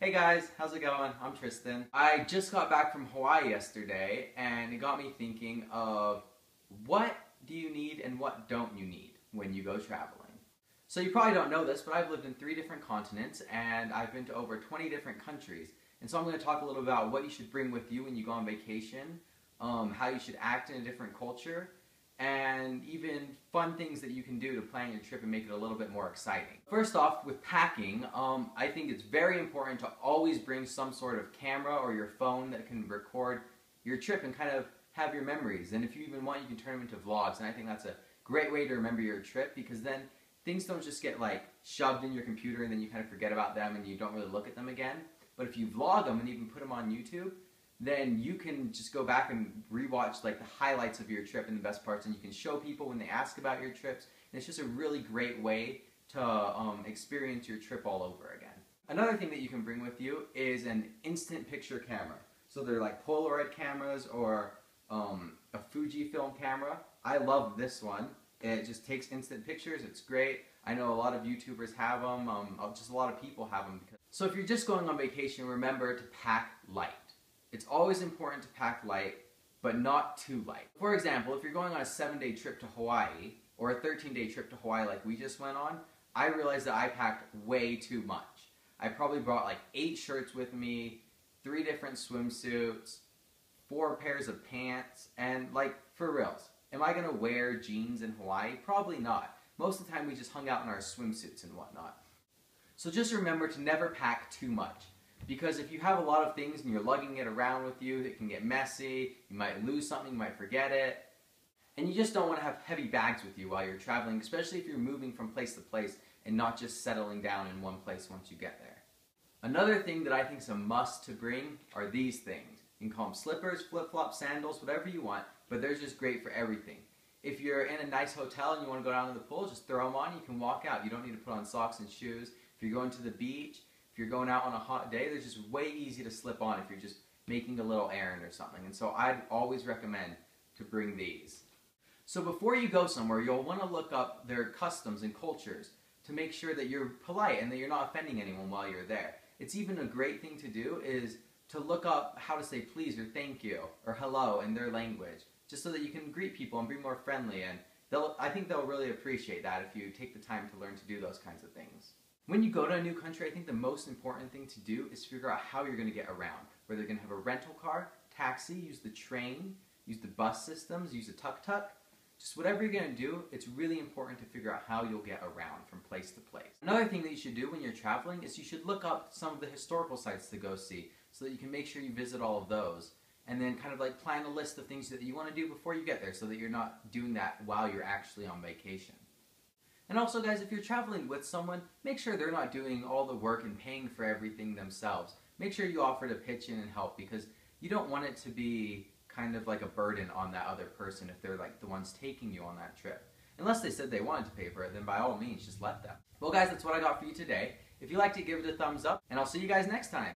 Hey guys, how's it going? I'm Tristan. I just got back from Hawaii yesterday and it got me thinking of what do you need and what don't you need when you go traveling. So you probably don't know this, but I've lived in 3 different continents and I've been to over 20 different countries. And so I'm going to talk a little about what you should bring with you when you go on vacation, how you should act in a different culture, and even fun things that you can do to plan your trip and make it a little bit more exciting. First off, with packing, I think it's very important to always bring some sort of camera or your phone that can record your trip and kind of have your memories. And if you even want, you can turn them into vlogs. And I think that's a great way to remember your trip, because then things don't just get like shoved in your computer and then you kind of forget about them and you don't really look at them again. But if you vlog them and even put them on YouTube, then you can just go back and rewatch like the highlights of your trip and the best parts, and you can show people when they ask about your trips, and it's just a really great way to experience your trip all over again. Another thing that you can bring with you is an instant picture camera. So they're like Polaroid cameras or a Fujifilm camera. I love this one. It just takes instant pictures. It's great. I know a lot of YouTubers have them. Just a lot of people have them. So if you're just going on vacation, remember to pack light. It's always important to pack light, but not too light. For example, if you're going on a 7-day trip to Hawaii, or a 13-day trip to Hawaii like we just went on, I realized that I packed way too much. I probably brought like 8 shirts with me, 3 different swimsuits, 4 pairs of pants, and like, for reals, am I gonna wear jeans in Hawaii? Probably not. Most of the time we just hung out in our swimsuits and whatnot. So just remember to never pack too much. Because if you have a lot of things and you're lugging it around with you, it can get messy, you might lose something, you might forget it. And you just don't want to have heavy bags with you while you're traveling, especially if you're moving from place to place and not just settling down in one place once you get there. Another thing that I think is a must to bring are these things. You can call them slippers, flip-flops, sandals, whatever you want, but they're just great for everything. If you're in a nice hotel and you want to go down to the pool, just throw them on, you can walk out. You don't need to put on socks and shoes. If you're going to the beach, if you're going out on a hot day, they're just way easy to slip on if you're just making a little errand or something. And so I'd always recommend to bring these. So before you go somewhere, you'll want to look up their customs and cultures to make sure that you're polite and that you're not offending anyone while you're there. It's even a great thing to do is to look up how to say please or thank you or hello in their language, just so that you can greet people and be more friendly. And I think they'll really appreciate that if you take the time to learn to do those kinds of things. When you go to a new country, I think the most important thing to do is figure out how you're going to get around. Whether you're going to have a rental car, taxi, use the train, use the bus systems, use a tuk-tuk. Just whatever you're going to do, it's really important to figure out how you'll get around from place to place. Another thing that you should do when you're traveling is you should look up some of the historical sites to go see so that you can make sure you visit all of those. And then kind of like plan a list of things that you want to do before you get there so that you're not doing that while you're actually on vacation. And also guys, if you're traveling with someone, make sure they're not doing all the work and paying for everything themselves. Make sure you offer to pitch in and help, because you don't want it to be kind of like a burden on that other person if they're like the ones taking you on that trip. Unless they said they wanted to pay for it, then by all means, just let them. Well guys, that's what I got for you today. If you liked it, give it a thumbs up, and I'll see you guys next time.